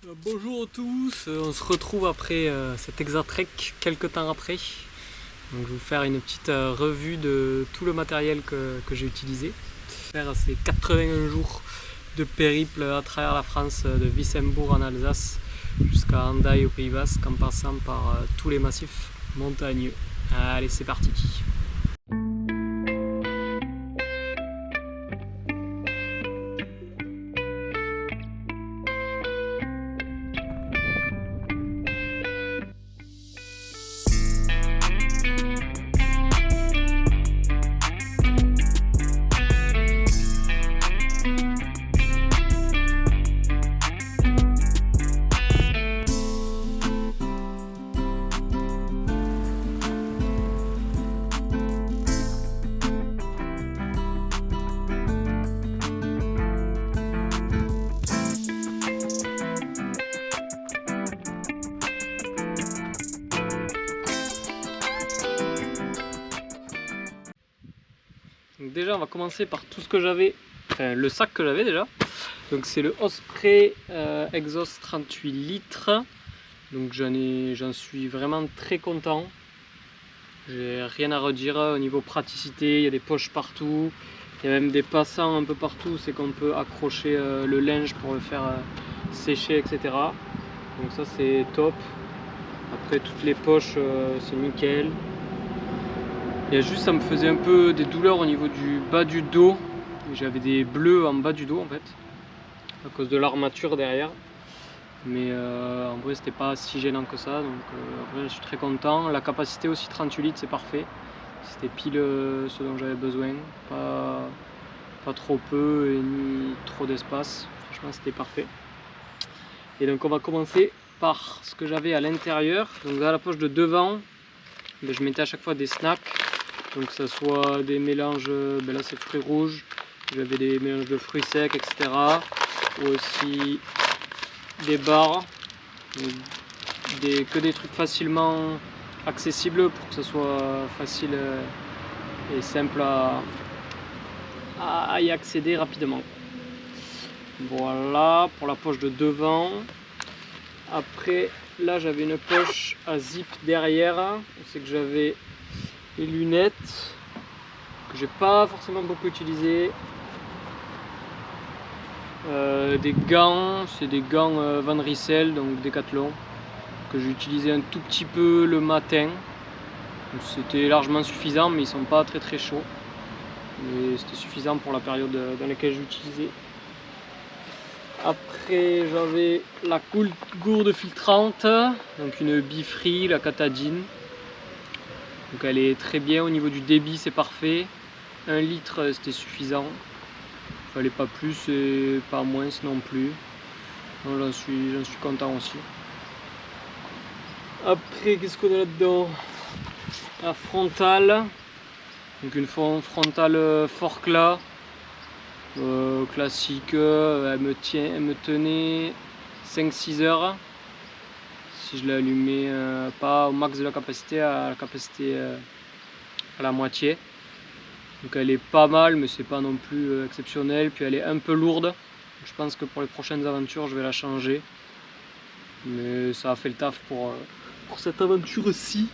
Bonjour à tous, on se retrouve après cet Exatrek quelques temps après. Donc, je vais vous faire une petite revue de tout le matériel que j'ai utilisé. Faire ces 81 jours de périple à travers la France, de Wissembourg en Alsace jusqu'à Hendaye au Pays Basque, en passant par tous les massifs montagneux. Allez, c'est parti! Donc déjà on va commencer par tout ce que j'avais, enfin le sac que j'avais déjà. Donc c'est le Osprey Exhaust 38 litres. Donc j'en suis vraiment très content. J'ai rien à redire au niveau praticité, il y a des poches partout. Il y a même des passants un peu partout, c'est qu'on peut accrocher le linge pour le faire sécher, etc. Donc ça c'est top. Après toutes les poches c'est nickel. Il y a juste, ça me faisait un peu des douleurs au niveau du bas du dos. J'avais des bleus en bas du dos en fait, à cause de l'armature derrière. Mais en vrai c'était pas si gênant que ça, donc en vrai je suis très content. La capacité aussi 38 litres, c'est parfait. C'était pile ce dont j'avais besoin. Pas trop peu et ni trop d'espace. Franchement c'était parfait. Et donc on va commencer par ce que j'avais à l'intérieur. Donc dans la poche de devant, je mettais à chaque fois des snacks. Donc que ce soit des mélanges, là c'est fruits rouges, j'avais des mélanges de fruits secs, etc. Ou aussi des barres, que des trucs facilement accessibles pour que ce soit facile et simple à y accéder rapidement. Voilà pour la poche de devant. Après là j'avais une poche à zip derrière, c'est que j'avais les lunettes que j'ai pas forcément beaucoup utilisé, des gants, c'est des gants Van Rysel, donc Decathlon, que j'ai utilisé un tout petit peu le matin. C'était largement suffisant, mais ils sont pas très chauds, mais c'était suffisant pour la période dans laquelle j'utilisais. Après j'avais la gourde filtrante, donc une Bifree, la Katadyn. Donc elle est très bien au niveau du débit, c'est parfait. 1 litre c'était suffisant. Fallait pas plus et pas moins non plus. Donc j'en suis content aussi. Après qu'est-ce qu'on a là-dedans? La frontale. Donc une frontale Forclaz. Classique. Elle me tenait 5-6 heures. Si je l'allumais pas au max de la capacité, à la moitié. Donc elle est pas mal, mais c'est pas non plus exceptionnel. Puis elle est un peu lourde. Je pense que pour les prochaines aventures, je vais la changer. Mais ça a fait le taf pour cette aventure-ci.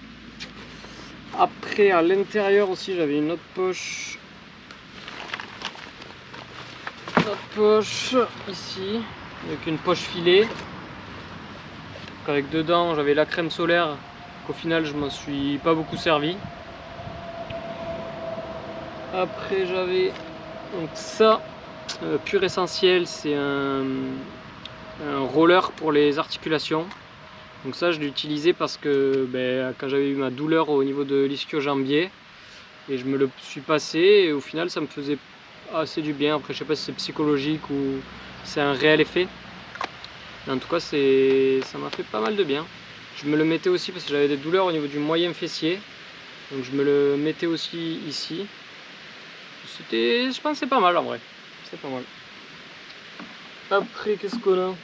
Après, à l'intérieur aussi, j'avais une autre poche. Ici, avec une poche filet. Donc avec dedans, j'avais la crème solaire. Qu'au final, je m'en suis pas beaucoup servi. Après, j'avais donc ça, Pur Essentiel, c'est un roller pour les articulations. Donc ça je l'ai utilisé parce que quand j'avais eu ma douleur au niveau de l'ischio-jambier, et je me le suis passé et au final ça me faisait assez du bien. Après je sais pas si c'est psychologique ou c'est un réel effet, mais en tout cas ça m'a fait pas mal de bien. Je me le mettais aussi parce que j'avais des douleurs au niveau du moyen fessier, donc je me le mettais aussi ici. Je pense que c'est pas mal en vrai, c'est pas mal. Après qu'est-ce qu'on a?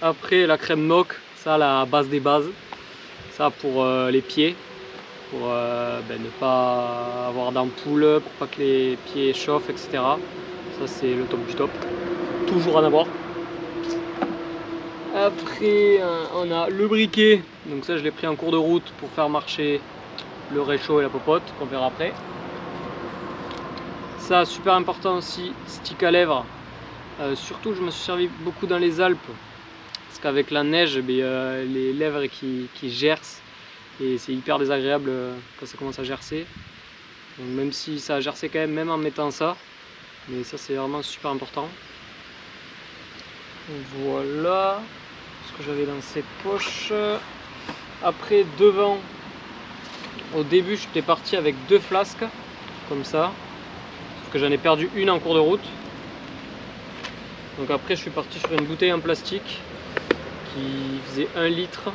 Après la crème NOC, ça la base des bases, ça pour les pieds, pour ne pas avoir d'ampoule, pour pas que les pieds chauffent, etc. Ça c'est le top du top. toujours en avoir. Après on a le briquet, donc ça je l'ai pris en cours de route pour faire marcher le réchaud et la popote qu'on verra après. Ça super important aussi, stick à lèvres, surtout je me suis servi beaucoup dans les Alpes parce qu'avec la neige les lèvres qui gercent et c'est hyper désagréable quand ça commence à gercer. Donc même si ça a gercé quand même en mettant ça, mais ça c'est vraiment super important. Voilà ce que j'avais dans ces poches. Après devant, au début j'étais parti avec 2 flasques comme ça, sauf que j'en ai perdu une en cours de route. Donc après je suis parti sur une bouteille en plastique qui faisait 1 litre.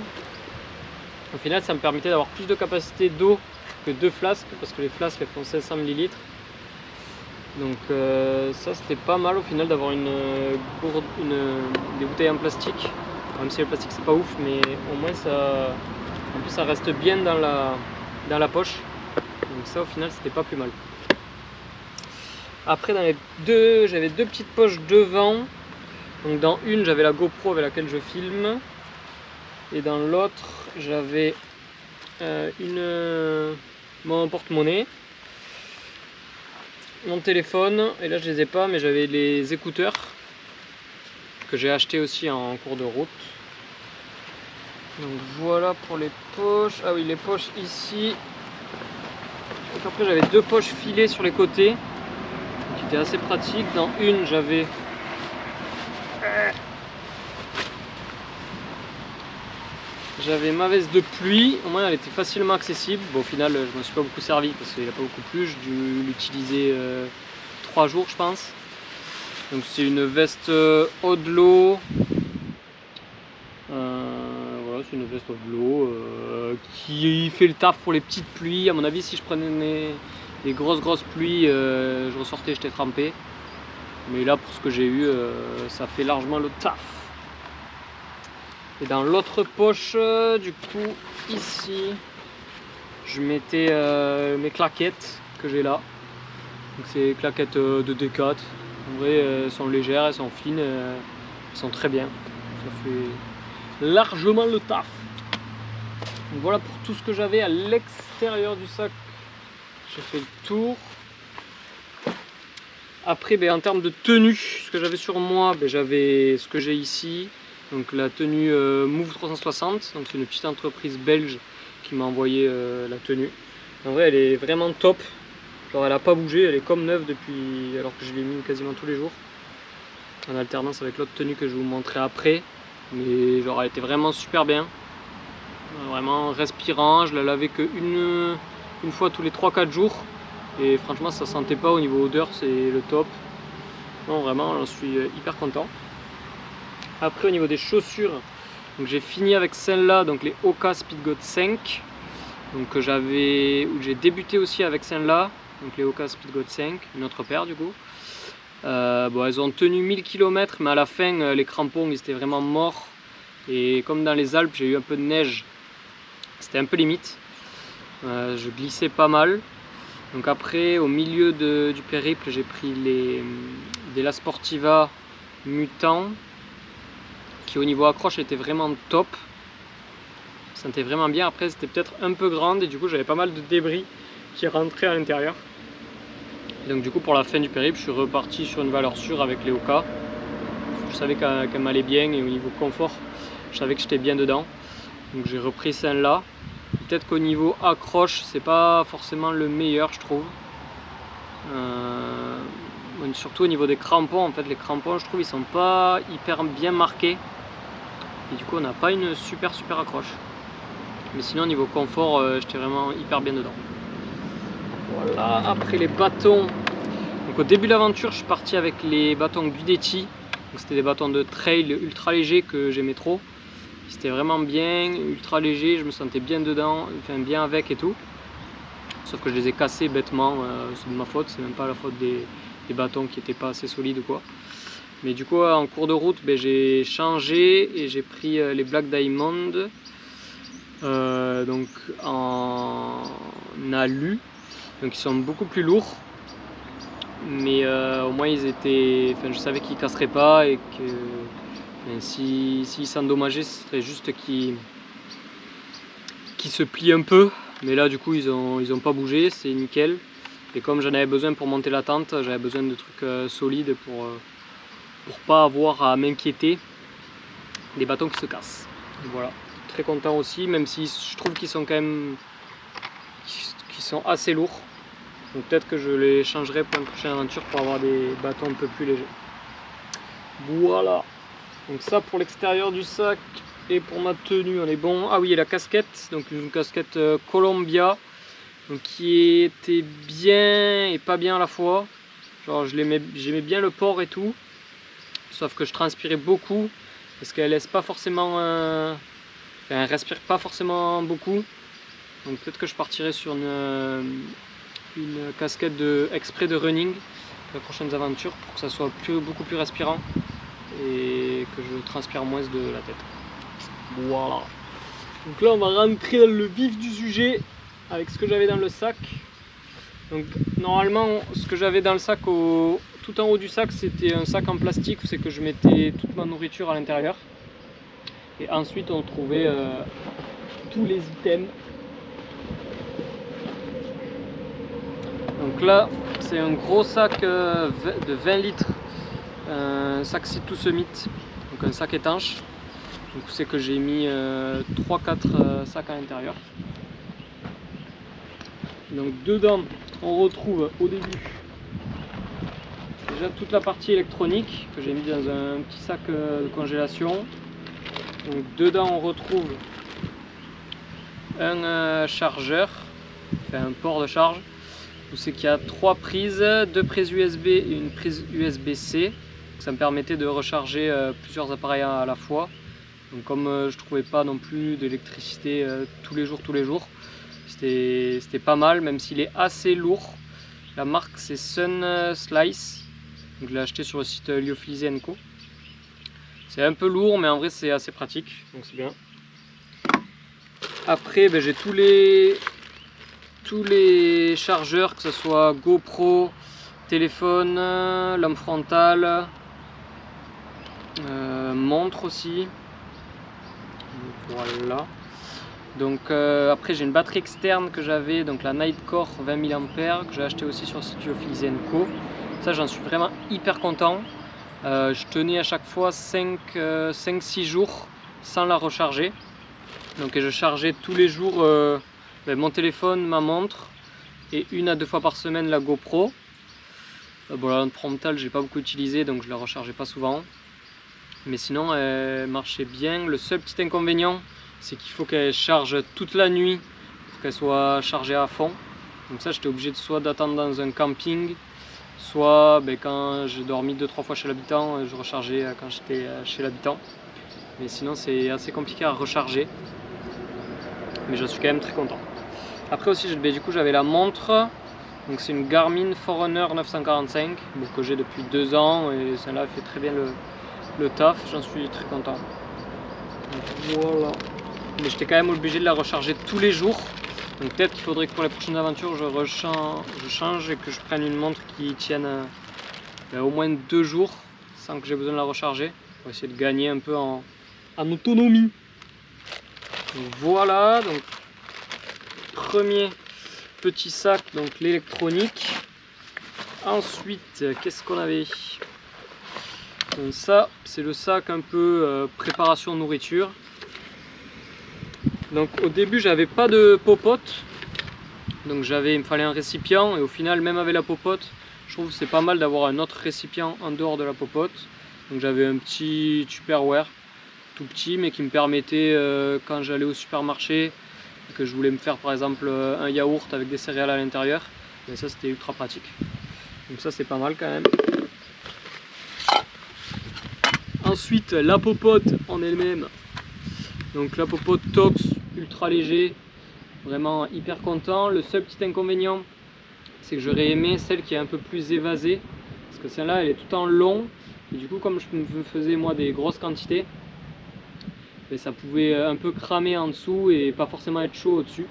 Au final ça me permettait d'avoir plus de capacité d'eau que 2 flasques, parce que les flasques elles font 500 ml. Donc ça c'était pas mal au final d'avoir des bouteilles en plastique, même si le plastique c'est pas ouf, mais au moins ça, en plus ça reste bien dans la poche, donc ça au final c'était pas plus mal. Après j'avais 2 petites poches devant, donc dans une j'avais la GoPro avec laquelle je filme, et dans l'autre j'avais mon porte-monnaie, mon téléphone, et là je les ai pas, mais j'avais les écouteurs que j'ai acheté aussi en cours de route. Donc voilà pour les poches. Ah oui, les poches ici. Donc après j'avais 2 poches filées sur les côtés qui étaient assez pratiques. Dans une j'avais ma veste de pluie, au moins elle était facilement accessible. Bon, au final je ne m'en suis pas beaucoup servi parce qu'il n'y a pas beaucoup plu, j'ai dû l'utiliser 3 jours je pense. Donc c'est une veste eau de l'eau, voilà, c'est une veste eau de l'eau qui fait le taf pour les petites pluies. À mon avis si je prenais des grosses pluies, je ressortais, j'étais trempé. Mais là pour ce que j'ai eu, ça fait largement le taf. Et dans l'autre poche, du coup, ici, je mettais mes claquettes que j'ai là. Donc c'est claquettes de Decat. En vrai, elles sont légères, elles sont fines, elles sont très bien. Ça fait largement le taf. Donc voilà pour tout ce que j'avais à l'extérieur du sac. J'ai fait le tour. Après, en termes de tenue, ce que j'avais sur moi, j'avais ce que j'ai ici. Donc la tenue Move 360, donc c'est une petite entreprise belge qui m'a envoyé la tenue. En vrai elle est vraiment top, genre elle a pas bougé, elle est comme neuve depuis, alors que je l'ai mis quasiment tous les jours. En alternance avec l'autre tenue que je vais vous montrer après. Mais genre elle était vraiment super bien. Vraiment respirant, je la lavais que une fois tous les 3-4 jours. Et franchement ça sentait pas, au niveau odeur c'est le top. Non vraiment j'en suis hyper content. Après au niveau des chaussures, j'ai fini avec celle-là, donc les Hoka Speedgoat 5, donc où j'ai débuté aussi avec celle-là, donc les Hoka Speedgoat 5, une autre paire du coup. Bon, elles ont tenu 1000 km, mais à la fin les crampons ils étaient vraiment morts, et comme dans les Alpes j'ai eu un peu de neige, c'était un peu limite, je glissais pas mal. Donc après au milieu du périple j'ai pris des La Sportiva Mutant, qui au niveau accroche était vraiment top, ça sentait vraiment bien. Après c'était peut-être un peu grande et du coup j'avais pas mal de débris qui rentraient à l'intérieur. Donc du coup pour la fin du périple je suis reparti sur une valeur sûre avec les Hoka. Je savais qu'elle m'allait bien et au niveau confort je savais que j'étais bien dedans, donc j'ai repris celle-là. Peut-être qu'au niveau accroche c'est pas forcément le meilleur je trouve, surtout au niveau des crampons. En fait les crampons je trouve ils sont pas hyper bien marqués et du coup on n'a pas une super accroche, mais sinon au niveau confort j'étais vraiment hyper bien dedans. Voilà, après les bâtons, donc au début de l'aventure je suis parti avec les bâtons Guidetti, c'était des bâtons de trail ultra légers que j'aimais trop. C'était vraiment bien, ultra léger, je me sentais bien dedans, enfin bien avec et tout. Sauf que je les ai cassés bêtement, c'est de ma faute, c'est même pas la faute des bâtons qui étaient pas assez solides ou quoi. Mais du coup en cours de route j'ai changé et j'ai pris les Black Diamond, donc en alu, donc ils sont beaucoup plus lourds, mais au moins ils étaient, enfin, je savais qu'ils casseraient pas et que s'ils s'endommageaient, ce serait juste qu'ils se plient un peu. Mais là du coup ils ont pas bougé, c'est nickel. Et comme j'en avais besoin pour monter la tente, j'avais besoin de trucs solides pour pas avoir à m'inquiéter des bâtons qui se cassent. Voilà, très content aussi, même si je trouve qu'ils sont quand même assez lourds. Donc peut-être que je les changerai pour une prochaine aventure pour avoir des bâtons un peu plus légers. Voilà, donc ça pour l'extérieur du sac. Et pour ma tenue on est bon. Ah oui, et la casquette, donc une casquette Columbia, donc qui était bien et pas bien à la fois. Genre j'aimais bien le port et tout, sauf que je transpirais beaucoup parce qu'elle laisse pas forcément elle respire pas forcément beaucoup. Donc peut-être que je partirai sur une casquette exprès de running pour les prochaines aventures, pour que ça soit beaucoup plus respirant et que je transpire moins de la tête. Voilà. Donc là on va rentrer dans le vif du sujet avec ce que j'avais dans le sac. Donc normalement ce que j'avais dans le sac tout en haut du sac, c'était un sac en plastique où c'est que je mettais toute ma nourriture à l'intérieur. Et ensuite on trouvait tous les items. Donc là c'est un gros sac de 20 litres, un sac Sea to Summit, donc un sac étanche. Donc c'est que j'ai mis 3-4 sacs à l'intérieur. Donc dedans on retrouve au début déjà toute la partie électronique que j'ai mis dans un petit sac de congélation. Donc dedans on retrouve un chargeur, enfin un port de charge, où c'est qu'il y a 3 prises, 2 prises USB et une prise USB-C. Ça me permettait de recharger plusieurs appareils à la fois. Donc comme je trouvais pas non plus d'électricité tous les jours, c'était pas mal, même s'il est assez lourd. La marque c'est Sun Slice, donc je l'ai acheté sur le site Lyophilisé & Co. C'est un peu lourd mais en vrai c'est assez pratique, donc c'est bien. Après j'ai tous les chargeurs, que ce soit GoPro, téléphone, lampe frontale, montre aussi. Voilà. Donc après j'ai une batterie externe que j'avais, donc la Nightcore 20 mAh, que j'ai acheté aussi sur le site Lyophilisé & Co. Ça j'en suis vraiment hyper content. Je tenais à chaque fois 5-6 jours sans la recharger. Donc je chargeais tous les jours mon téléphone, ma montre, et 1 à 2 fois par semaine la GoPro. Bon, la lampe frontale j'ai pas beaucoup utilisé, donc je la rechargeais pas souvent. Mais sinon elle marchait bien. Le seul petit inconvénient, c'est qu'il faut qu'elle charge toute la nuit pour qu'elle soit chargée à fond. Donc ça j'étais obligé de soit d'attendre dans un camping, soit quand j'ai dormi 2-3 fois chez l'habitant, je rechargeais quand j'étais chez l'habitant. Mais sinon c'est assez compliqué à recharger. Mais je suis quand même très content. Après aussi du coup j'avais la montre. Donc c'est une Garmin Forerunner 945 que j'ai depuis 2 ans et celle-là fait très bien le taf, j'en suis très content. Donc, voilà. Mais j'étais quand même obligé de la recharger tous les jours. Donc peut-être qu'il faudrait que pour les prochaines aventures je change et que je prenne une montre qui tienne au moins 2 jours sans que j'ai besoin de la recharger, pour essayer de gagner un peu en autonomie. Donc, voilà, donc premier petit sac, donc l'électronique. Ensuite qu'est-ce qu'on avait? Donc ça c'est le sac un peu préparation nourriture. Donc au début j'avais pas de popote, donc il me fallait un récipient, et au final même avec la popote je trouve que c'est pas mal d'avoir un autre récipient en dehors de la popote. Donc j'avais un petit Tupperware tout petit mais qui me permettait quand j'allais au supermarché et que je voulais me faire par exemple un yaourt avec des céréales à l'intérieur, et ça c'était ultra pratique. Donc ça c'est pas mal quand même. Ensuite la popote en elle-même, donc la popote Tox ultra léger, vraiment hyper content. Le seul petit inconvénient c'est que j'aurais aimé celle qui est un peu plus évasée, parce que celle-là elle est tout en long et du coup comme je me faisais moi des grosses quantités, ça pouvait un peu cramer en dessous et pas forcément être chaud au dessus.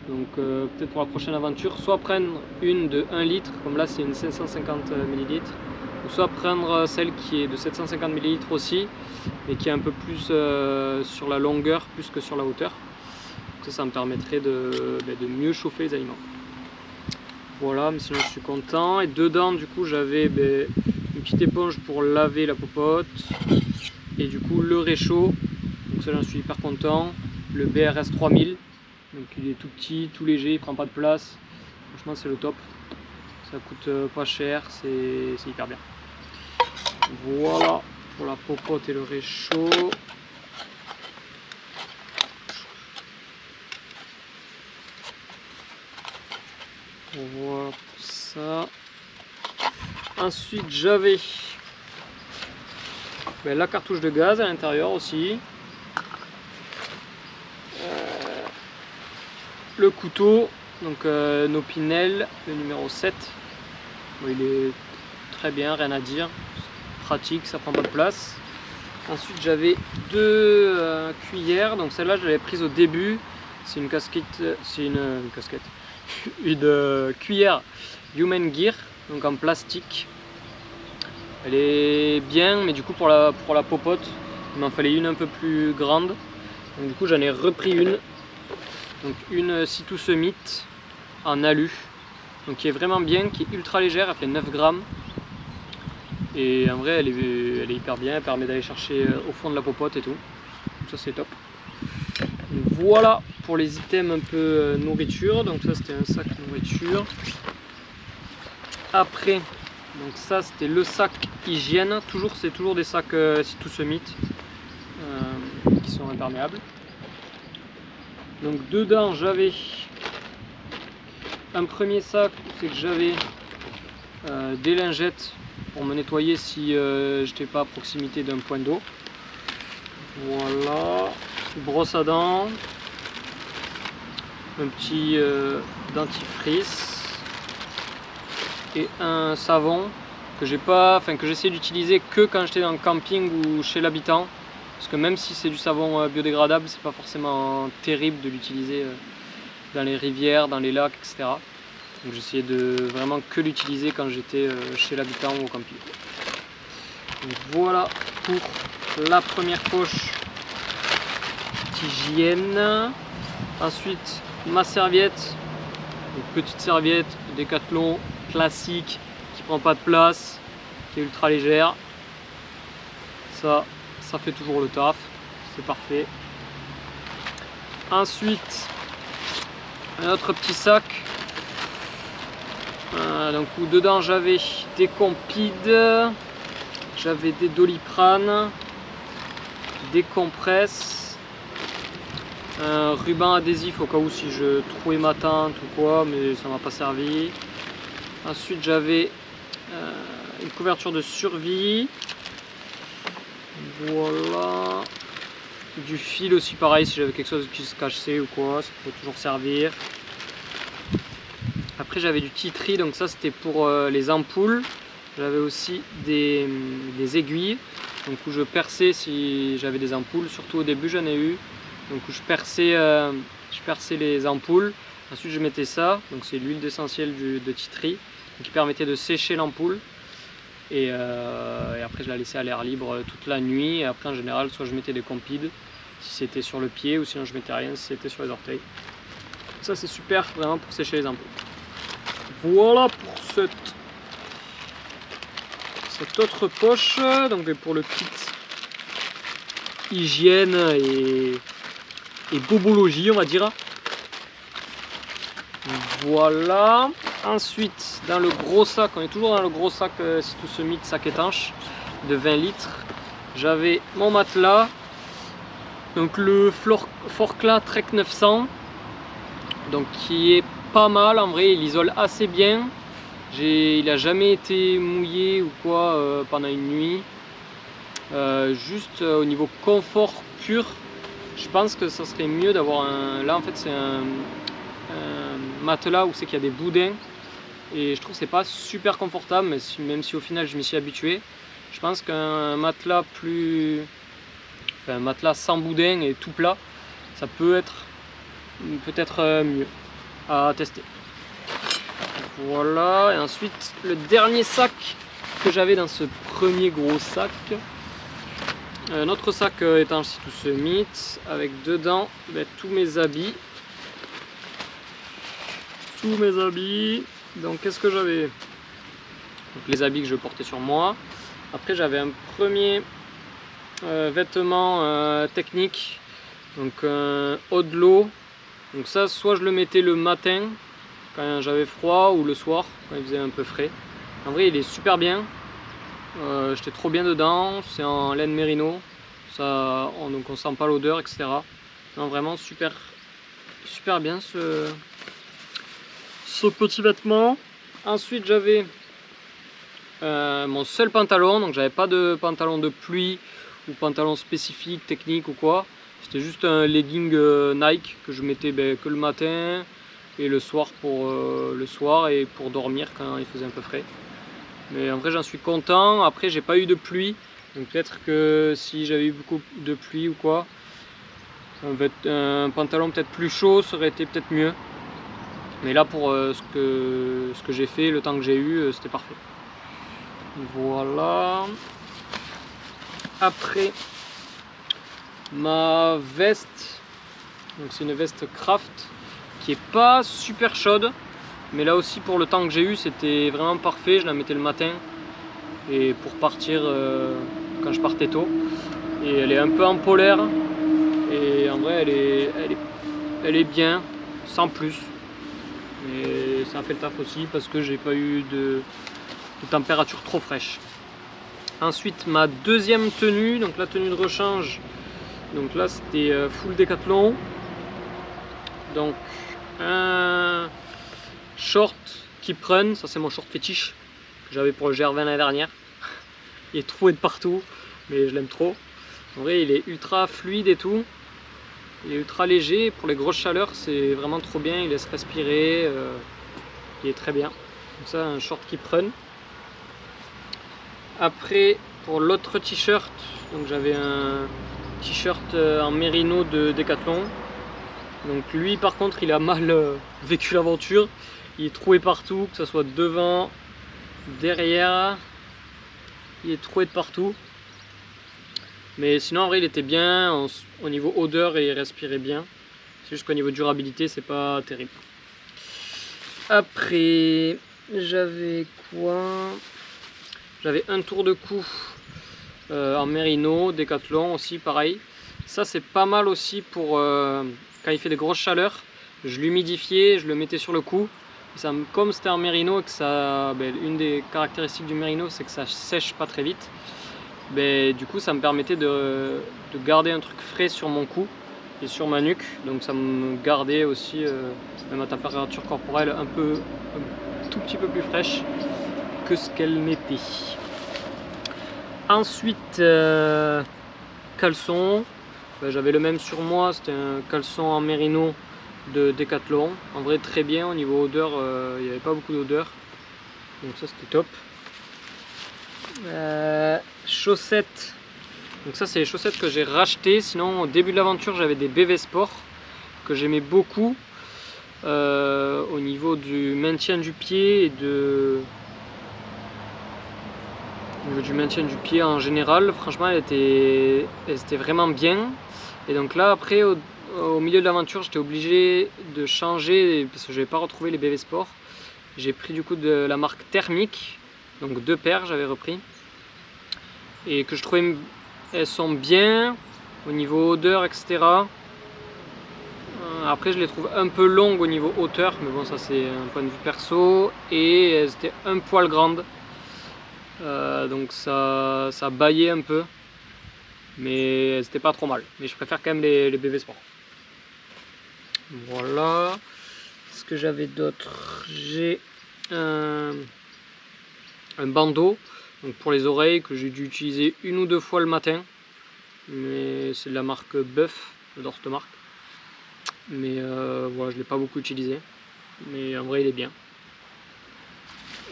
Donc peut-être pour la prochaine aventure, soit prendre une de 1 litre, comme là c'est une 550 ml, ou soit prendre celle qui est de 750 ml aussi, mais qui est un peu plus sur la longueur plus que sur la hauteur. Donc ça me permettrait de mieux chauffer les aliments. Voilà, mais sinon je suis content. Et dedans du coup j'avais une petite éponge pour laver la popote, et du coup le réchaud, donc ça j'en suis hyper content, le BRS 3000. Donc il est tout petit, tout léger, il prend pas de place. Franchement c'est le top. Ça coûte pas cher, c'est hyper bien. Voilà pour la popote et le réchaud. Voilà pour ça. Ensuite j'avais la cartouche de gaz à l'intérieur aussi. Le couteau, donc Nopinel, le numéro 7. Bon, il est très bien, rien à dire. Pratique, ça prend pas de place. Ensuite j'avais 2 cuillères, donc celle-là je l'avais prise au début. C'est une casquette, une cuillère Human Gear, donc en plastique. Elle est bien, mais du coup pour la popote, il m'en fallait une un peu plus grande. Donc du coup j'en ai repris une. Donc une Situ Summit en alu, donc qui est vraiment bien, qui est ultra légère, elle fait 9 grammes. Et en vrai elle est hyper bien, elle permet d'aller chercher au fond de la popote et tout. Donc ça c'est top. Donc voilà pour les items un peu nourriture. Donc ça c'était un sac nourriture. Après, donc ça c'était le sac hygiène. C'est toujours des sacs Situ Summit qui sont imperméables. Donc dedans j'avais un premier sac où c'est que j'avais des lingettes pour me nettoyer si j'étais pas à proximité d'un point d'eau. Voilà, brosse à dents, un petit dentifrice et un savon que j'essaie d'utiliser que quand j'étais dans le camping ou chez l'habitant, parce que même si c'est du savon biodégradable, c'est pas forcément terrible de l'utiliser dans les rivières, dans les lacs, etc. Donc j'essayais de vraiment que l'utiliser quand j'étais chez l'habitant ou au camping. Donc voilà pour la première poche d'hygiène. Ensuite ma serviette, une petite serviette Décathlon classique qui prend pas de place, qui est ultra légère. Ça fait toujours le taf, c'est parfait. Ensuite un autre petit sac, donc où dedans j'avais des Compides, j'avais des Doliprane, des compresses, un ruban adhésif au cas où si je trouais ma tente ou quoi, mais ça m'a pas servi. Ensuite j'avais une couverture de survie, voilà, du fil aussi pareil si j'avais quelque chose qui se cachait ou quoi, ça peut toujours servir. Après j'avais du titri, donc ça c'était pour les ampoules. J'avais aussi des aiguilles, donc où je perçais si j'avais des ampoules, surtout au début j'en ai eu, donc où je perçais les ampoules. Ensuite je mettais ça, donc c'est l'huile d'essentiel de titri, qui permettait de sécher l'ampoule. Et après je la laissais à l'air libre toute la nuit. Et après en général soit je mettais des Compides si c'était sur le pied, ou sinon je mettais rien si c'était sur les orteils. Ça c'est super vraiment pour sécher les ampoules. Voilà pour cette autre poche, donc pour le kit hygiène et bobologie on va dire. Voilà. Ensuite dans le gros sac, on est toujours dans le gros sac Situ Summit, sac étanche de 20 litres, j'avais mon matelas, donc le Forclaz Trek 900, donc qui est pas mal en vrai, il isole assez bien. Il a jamais été mouillé ou quoi pendant une nuit. Juste au niveau confort pur, je pense que ça serait mieux d'avoir un... Là en fait c'est un matelas où c'est qu'il y a des boudins, et je trouve que c'est pas super confortable, mais même si au final je m'y suis habitué, je pense qu'un matelas un matelas sans boudin et tout plat, ça peut être peut-être mieux. à tester. Voilà, et ensuite le dernier sac que j'avais dans ce premier gros sac, notre sac étanche tout ce mythe, avec dedans tous mes habits. Donc qu'est-ce que j'avais? Donc les habits que je portais sur moi. Après j'avais un premier vêtement technique, donc eau de l'eau. Donc ça, soit je le mettais le matin quand j'avais froid, ou le soir quand il faisait un peu frais. En vrai il est super bien, j'étais trop bien dedans, c'est en laine mérino, donc on sent pas l'odeur, etc. Non, vraiment super bien ce petit vêtement. Ensuite j'avais mon seul pantalon, donc j'avais pas de pantalon de pluie ou pantalon spécifique, technique ou quoi. C'était juste un legging Nike que je mettais que le matin et le soir et pour dormir quand il faisait un peu frais. Mais en vrai j'en suis content. Après j'ai pas eu de pluie, donc peut-être que si j'avais eu beaucoup de pluie ou quoi, un pantalon peut-être plus chaud ça aurait été peut-être mieux. Mais là pour ce que j'ai fait, le temps que j'ai eu, c'était parfait. Voilà. Après, ma veste, donc c'est une veste Craft qui est pas super chaude, mais là aussi pour le temps que j'ai eu c'était vraiment parfait. Je la mettais le matin et pour partir quand je partais tôt, et elle est un peu en polaire et en vrai elle est bien sans plus, mais ça fait le taf aussi parce que j'ai pas eu de température trop fraîche. Ensuite ma deuxième tenue, donc la tenue de rechange, donc là c'était full Décathlon, donc un short Keep Run, ça c'est mon short fétiche que j'avais pour le GR20 l'année dernière. Il est troué de partout mais je l'aime trop. En vrai il est ultra fluide et tout, il est ultra léger, pour les grosses chaleurs c'est vraiment trop bien, il laisse respirer, il est très bien. Donc ça, un short Keep Run. Après pour l'autre t-shirt, donc j'avais un t-shirt en mérino de Décathlon. Donc lui par contre il a mal vécu l'aventure, il est troué partout, que ce soit devant, derrière, il est troué de partout. Mais sinon en vrai il était bien, au niveau odeur et il respirait bien. C'est juste qu'au niveau durabilité c'est pas terrible. Après j'avais quoi? J'avais un tour de cou en mérino, Décathlon aussi pareil. Ça c'est pas mal aussi pour quand il fait des grosses chaleurs. Je l'humidifiais, je le mettais sur le cou. Comme c'était en mérino et que ça, une des caractéristiques du mérino c'est que ça sèche pas très vite. Du coup ça me permettait de garder un truc frais sur mon cou et sur ma nuque, donc ça me gardait aussi ma température corporelle un tout petit peu plus fraîche que ce qu'elle n'était. Ensuite caleçon, j'avais le même sur moi, c'était un caleçon en mérino de Décathlon, en vrai très bien. Au niveau odeur il n'y avait pas beaucoup d'odeur, donc ça c'était top. Chaussettes, donc ça c'est les chaussettes que j'ai rachetées, sinon au début de l'aventure j'avais des BV Sport que j'aimais beaucoup au niveau du maintien du pied et du maintien du pied en général. Franchement elles étaient vraiment bien, et donc là après au milieu de l'aventure j'étais obligé de changer parce que je n'avais pas retrouvé les BV Sport. J'ai pris du coup de la marque Thermique, donc 2 paires j'avais repris, et que je trouvais elles sont bien au niveau odeur, etc. Après je les trouve un peu longues au niveau hauteur, mais bon ça c'est un point de vue perso, et elles étaient un poil grandes, donc ça baillait un peu, mais elles étaient pas trop mal. Mais je préfère quand même les BV Sport. Voilà. Ce que j'avais d'autre, j'ai un bandeau donc pour les oreilles que j'ai dû utiliser 1 ou 2 fois le matin, mais c'est de la marque Buff, j'adore cette marque, mais voilà, je l'ai pas beaucoup utilisé, mais en vrai il est bien.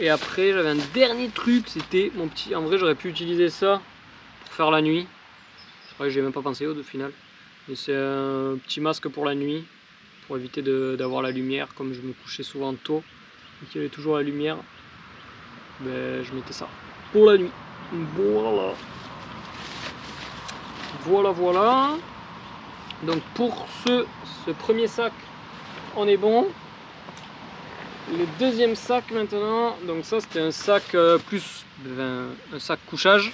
Et après j'avais un dernier truc, c'était mon petit, en vrai j'aurais pu utiliser ça pour faire la nuit, c'est vrai que j'ai même pas pensé au final, mais c'est un petit masque pour la nuit, pour éviter d'avoir la lumière. Comme je me couchais souvent tôt et qu'il y avait toujours la lumière, ben, je mettais ça pour la nuit. Voilà. Voilà. Donc pour ce premier sac, on est bon. Le deuxième sac maintenant, donc ça c'était un sac un sac couchage.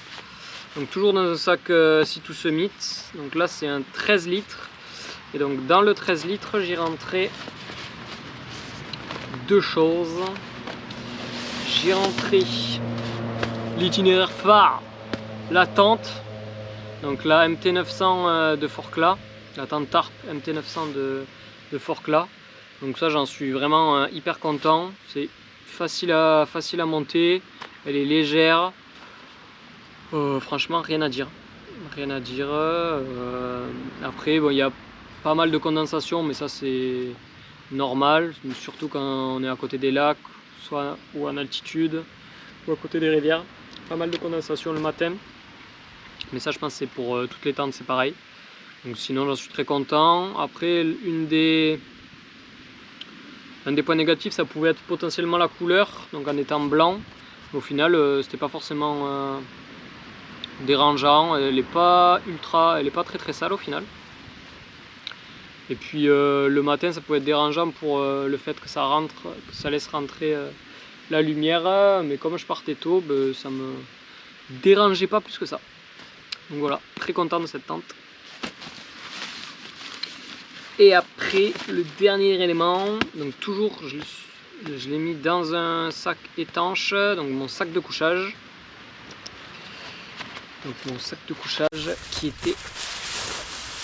Donc toujours dans un sac Sea2 Summit. Donc là c'est un 13 litres. Et donc dans le 13 litres, j'ai rentré deux choses. J'ai rentré l'itinéraire phare, la tente. Donc la MT900 de Forclaz, la tente Tarp MT900 de Forclaz. Donc ça j'en suis vraiment hyper content. C'est facile à monter, elle est légère. Franchement rien à dire. Après bon, il y a pas mal de condensation, mais ça c'est normal, surtout quand on est à côté des lacs, soit ou en altitude, ou à côté des rivières. Pas mal de condensation le matin, mais ça je pense que c'est pour toutes les tentes, c'est pareil. Donc sinon j'en suis très content. Après un des points négatifs, ça pouvait être potentiellement la couleur, donc en étant blanc. Au final c'était pas forcément dérangeant, elle est pas très sale au final. Et puis le matin ça pouvait être dérangeant pour le fait que ça laisse rentrer la lumière, mais comme je partais tôt, ça me dérangeait pas plus que ça. Donc voilà, très content de cette tente. Et après le dernier élément, donc toujours je l'ai mis dans un sac étanche, donc mon sac de couchage. Donc mon sac de couchage qui était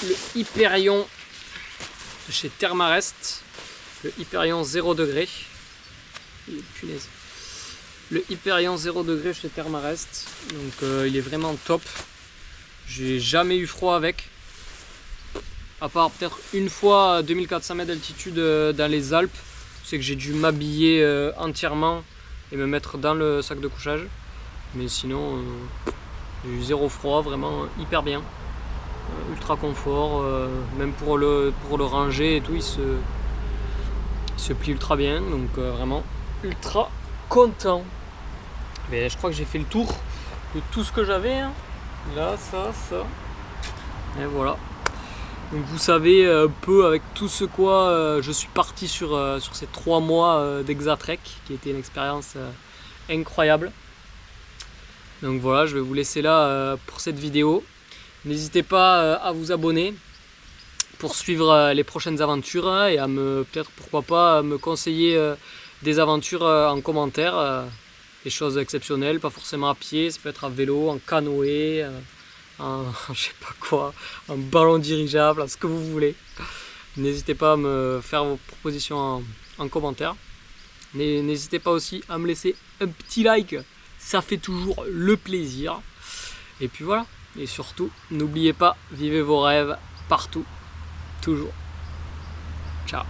le Hyperion de chez Thermarest, le Hyperion 0 degré. Punaise. Le Hyperion 0 degré chez Thermarest, donc il est vraiment top. J'ai jamais eu froid avec, à part peut-être une fois à 2400 mètres d'altitude dans les Alpes. C'est que j'ai dû m'habiller entièrement et me mettre dans le sac de couchage, mais sinon j'ai eu zéro froid, vraiment hyper bien. Ultra confort, même pour le ranger et tout, il se plie ultra bien, donc vraiment ultra content. Mais je crois que j'ai fait le tour de tout ce que j'avais, hein. Là, ça, et voilà. Donc vous savez un peu avec tout ce quoi je suis parti sur ces 3 mois d'Exatrek, qui était une expérience incroyable. Donc voilà, je vais vous laisser là pour cette vidéo. N'hésitez pas à vous abonner pour suivre les prochaines aventures et à peut-être pourquoi pas me conseiller des aventures en commentaire, des choses exceptionnelles, pas forcément à pied, ça peut être à vélo, en canoë, je sais pas quoi, en ballon dirigeable, ce que vous voulez. N'hésitez pas à me faire vos propositions en commentaire. N'hésitez pas aussi à me laisser un petit like, ça fait toujours le plaisir. Et puis voilà, et surtout, n'oubliez pas, vivez vos rêves partout, toujours. Ciao.